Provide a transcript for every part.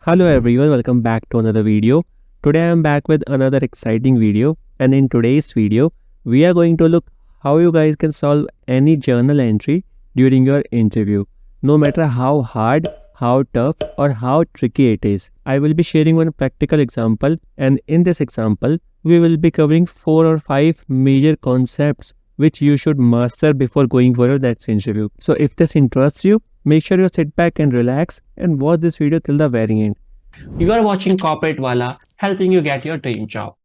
Hello everyone, welcome back to another video. Today I am back with another exciting video, and in today's video we are going to look how you guys can solve any journal entry during your interview, no matter how hard, how tough or how tricky it is. I will be sharing one practical example, and in this example we will be covering 4 or 5 major concepts which you should master before going for your next interview. So if this interests you, make sure you sit back and relax and watch this video till the very end. You are watching Corporate Wala, helping you get your dream job.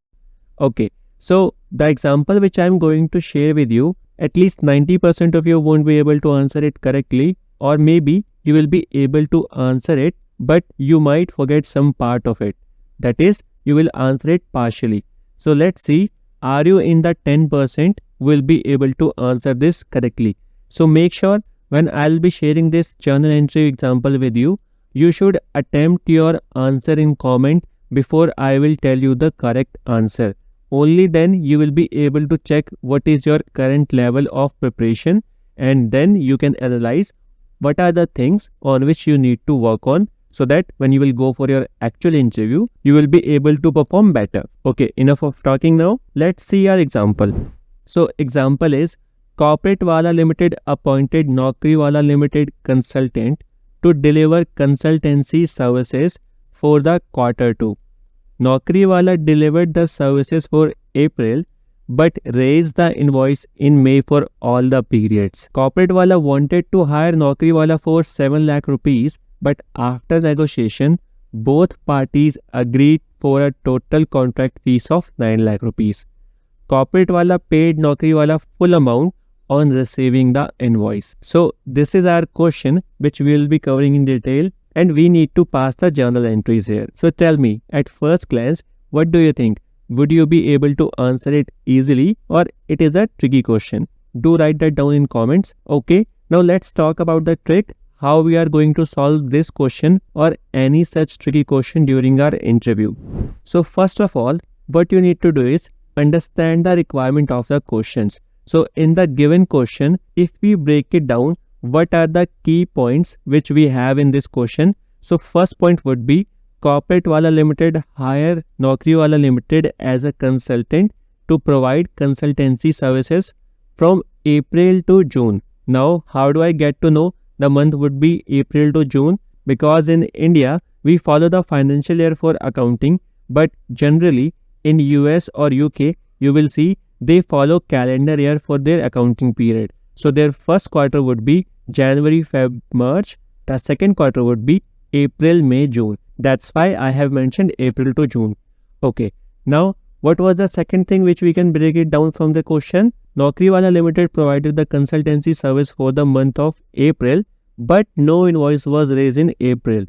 Okay, so the example which I am going to share with you, at least 90% of you won't be able to answer it correctly, or maybe you will be able to answer it, but you might forget some part of it. That is, you will answer it partially. So let's see, are you in the 10% will be able to answer this correctly? So make sure when I'll be sharing this journal entry example with you, you should attempt your answer in comment before I will tell you the correct answer. Only then you will be able to check what is your current level of preparation, and then you can analyze what are the things on which you need to work on, so that when you will go for your actual interview, you will be able to perform better. Okay, enough of talking now. Let's see our example. So example is, Corporate Wala Limited appointed Naukri Wala Limited consultant to deliver consultancy services for the Q2. Naukri Wala delivered the services for April but raised the invoice in May for all the periods. Corporate Wala wanted to hire Naukri Wala for 7 lakh rupees, but after negotiation, both parties agreed for a total contract fees of 9 lakh rupees. Corporate Wala paid Naukri Wala full amount on receiving the invoice. So this is our question which we will be covering in detail, and we need to pass the journal entries here. So tell me, at first glance, what do you think? Would you be able to answer it easily, or it is a tricky question? Do write that down in comments. Okay, now let's talk about the trick, how we are going to solve this question or any such tricky question during our interview. So first of all, what you need to do is understand the requirement of the questions. So in the given question, if we break it down, what are the key points which we have in this question? So first point would be, Corporate Wala Limited hire Naukri Wala Limited as a consultant to provide consultancy services from April to June. Now, how do I get to know the month would be April to June? Because in India, we follow the financial year for accounting, but generally in US or UK, you will see they follow calendar year for their accounting period. So their first quarter would be January, Feb, March. The second quarter would be April, May, June. That's why I have mentioned April to June. Okay. Now, what was the second thing which we can break it down from the question? Naukri Wala Limited provided the consultancy service for the month of April, but no invoice was raised in April.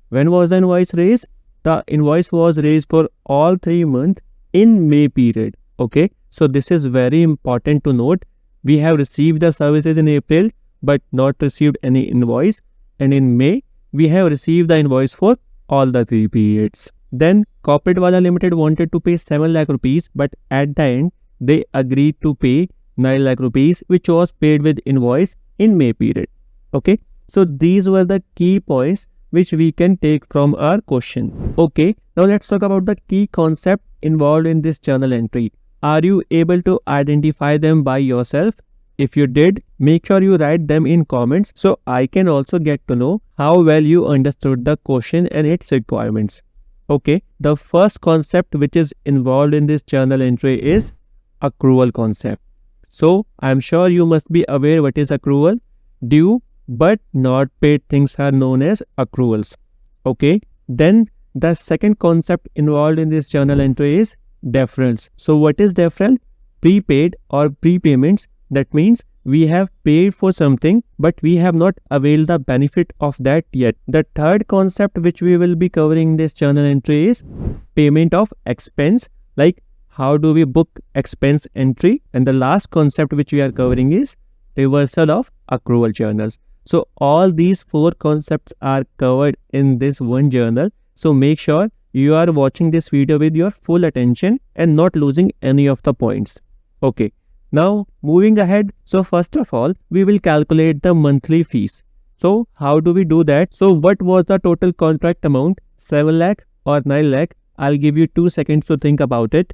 When was the invoice raised? The invoice was raised for all 3 months in May period. Okay. So this is very important to note. We have received the services in April but not received any invoice, and in May we have received the invoice for all the 3 periods. Then Corporate Wala Limited wanted to pay 7 lakh rupees, but at the end they agreed to pay 9 lakh rupees, which was paid with invoice in May period. Okay, so these were the key points which we can take from our question. Okay, now let's talk about the key concept involved in this journal entry. Are you able to identify them by yourself? If you did, make sure you write them in comments so I can also get to know how well you understood the question and its requirements. Okay, the first concept which is involved in this journal entry is accrual concept. So I'm sure you must be aware what is accrual. Due but not paid things are known as accruals. Okay, then the second concept involved in this journal entry is deferrals. So what is deferral? Prepaid or prepayments. That means we have paid for something but we have not availed the benefit of that yet. The third concept which we will be covering in this journal entry is payment of expense, like how do we book expense entry. And the last concept which we are covering is reversal of accrual journals. So all these 4 concepts are covered in this one journal. So make sure you are watching this video with your full attention and not losing any of the points. Okay, now moving ahead. So first of all, we will calculate the monthly fees. So how do we do that? So what was the total contract amount 7 lakh or 9 lakh? I'll give you 2 seconds to think about it.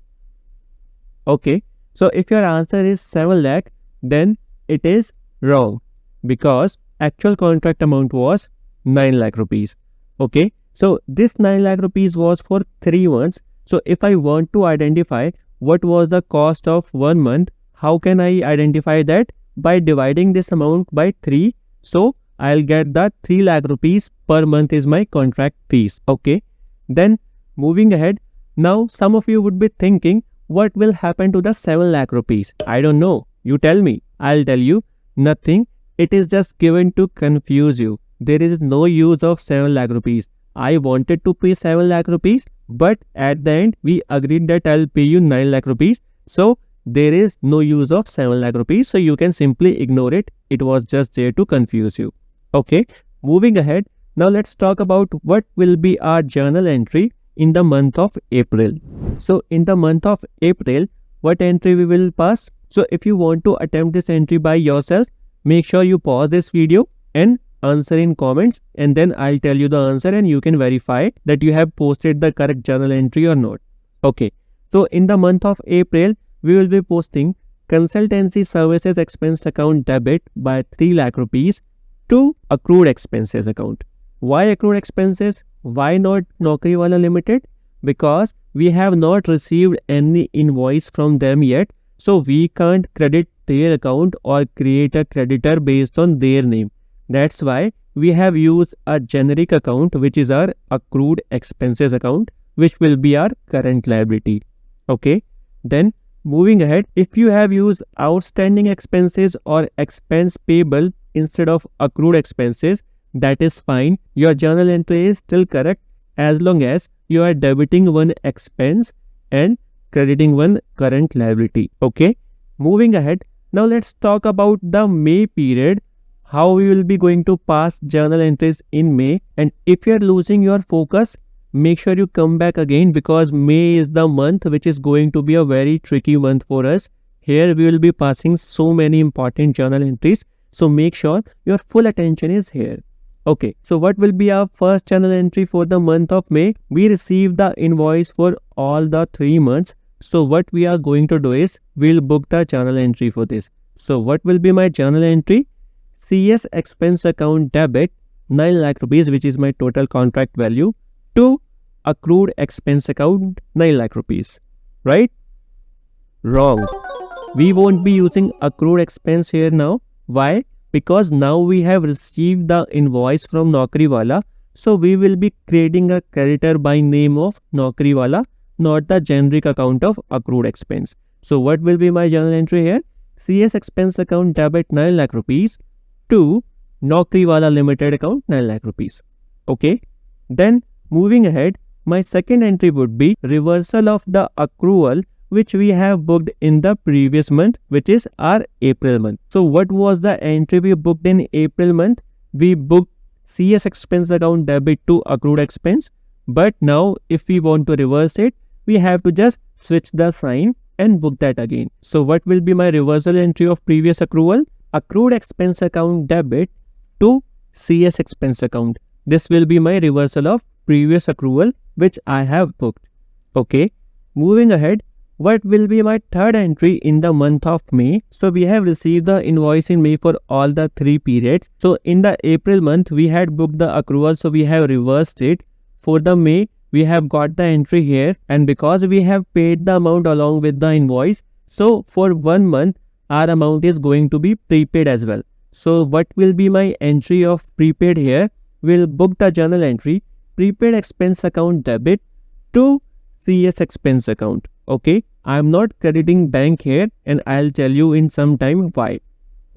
Okay, so if your answer is 7 lakh, then it is wrong because actual contract amount was 9 lakh rupees. Okay, so this 9 lakh rupees was for 3 months. So if I want to identify what was the cost of 1 month, how can I identify that? By dividing this amount by 3. So I'll get the 3 lakh rupees per month is my contract fees. Okay, then moving ahead, now some of you would be thinking, what will happen to the 7 lakh rupees? I don't know. You tell me. I'll tell you. Nothing. It is just given to confuse you. There is no use of 7 lakh rupees. I wanted to pay 7 lakh rupees, but at the end we agreed that I'll pay you 9 lakh rupees. So there is no use of 7 lakh rupees. So you can simply ignore it. It was just there to confuse you. Okay. Moving ahead. Now let's talk about what will be our journal entry in the month of April. So in the month of April, what entry we will pass? So if you want to attempt this entry by yourself, make sure you pause this video and answer in comments, and then I'll tell you the answer and you can verify that you have posted the correct journal entry or not. Okay, so in the month of April, we will be posting consultancy services expense account debit by 3 lakh rupees to accrued expenses account. Why accrued expenses? Why not Naukriwala Limited? Because we have not received any invoice from them yet, so we can't credit their account or create a creditor based on their name. That's why we have used a generic account, which is our accrued expenses account, which will be our current liability. Okay, then moving ahead, if you have used outstanding expenses or expense payable instead of accrued expenses, that is fine. Your journal entry is still correct as long as you are debiting one expense and crediting one current liability. Okay, moving ahead, now let's talk about the May period, how we will be going to pass journal entries in May. And if you are losing your focus, make sure you come back again, because May is the month which is going to be a very tricky month for us. Here we will be passing so many important journal entries, so make sure your full attention is here. Okay, so what will be our first journal entry for the month of May? We received the invoice for all the 3 months. So what we are going to do is, we'll book the journal entry for this. So what will be my journal entry? CS expense account debit 9 lakh rupees, which is my total contract value, to accrued expense account 9 lakh rupees. Right? Wrong. We won't be using accrued expense here now. Why? Because now we have received the invoice from Naukriwala, so we will be creating a creditor by name of Naukriwala, not the generic account of accrued expense. So what will be my journal entry here? CS expense account debit 9 lakh rupees to Naukriwala Limited account 9 lakh rupees. Okay, then moving ahead, my second entry would be reversal of the accrual which we have booked in the previous month, which is our April month. So what was the entry we booked in April month? We booked CS expense account debit to accrued expense, but now if we want to reverse it, we have to just switch the sign and book that again. So what will be my reversal entry of previous accrual? Accrued expense account debit to CS expense account. This will be my reversal of previous accrual which I have booked. Okay, moving ahead, what will be my third entry in the month of May? So we have received the invoice in May for all the 3 periods. So in the April month, we had booked the accrual, so we have reversed it. For the May, we have got the entry here, and because we have paid the amount along with the invoice, so for 1 month, our amount is going to be prepaid as well. So what will be my entry of prepaid here? We'll book the journal entry, prepaid expense account debit to CS expense account. Okay, I'm not crediting bank here, and I'll tell you in some time why.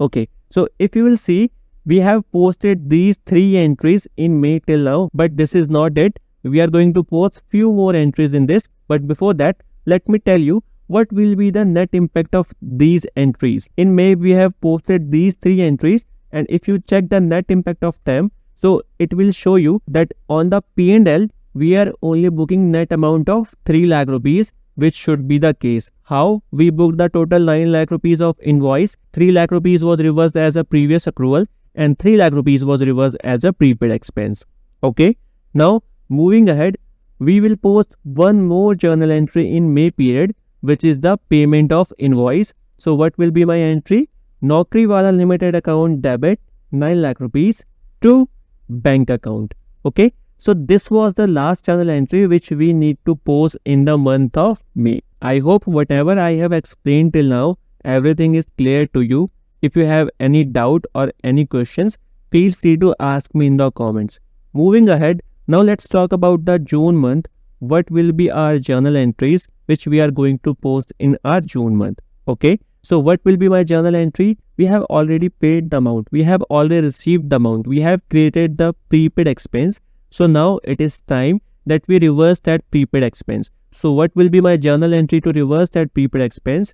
Okay, so if you will see, we have posted these 3 entries in May till now, but this is not it. We are going to post few more entries in this, but before that, let me tell you what will be the net impact of these entries. In May, we have posted these 3 entries, and if you check the net impact of them, so it will show you that on the P&L, we are only booking net amount of 3 lakh rupees, which should be the case. How? We booked the total 9 lakh rupees of invoice, 3 lakh rupees was reversed as a previous accrual, and 3 lakh rupees was reversed as a prepaid expense. Okay, now Moving ahead, we will post one more journal entry in May period, which is the payment of invoice. So what will be my entry? Naukriwala Limited account debit 9 lakh rupees to bank account. Okay. So this was the last journal entry which we need to post in the month of May. I hope whatever I have explained till now, everything is clear to you. If you have any doubt or any questions, feel free to ask me in the comments. Moving ahead, now let's talk about the June month. What will be our journal entries which we are going to post in our June month? Okay. So what will be my journal entry? We have already paid the amount. We have already received the amount. We have created the prepaid expense. So now it is time that we reverse that prepaid expense. So what will be my journal entry to reverse that prepaid expense?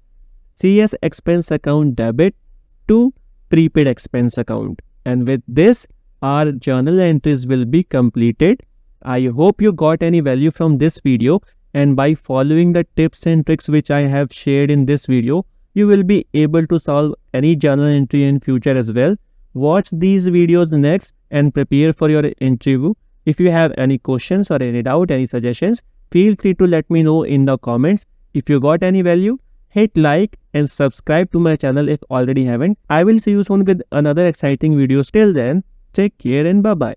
CS expense account debit to prepaid expense account. And with this, our journal entries will be completed. I hope you got any value from this video, and by following the tips and tricks which I have shared in this video, you will be able to solve any journal entry in future as well. Watch these videos next and prepare for your interview. If you have any questions or any doubt, any suggestions, feel free to let me know in the comments. If you got any value, hit like and subscribe to my channel if already haven't. I will see you soon with another exciting videos. Till then, take care and bye-bye.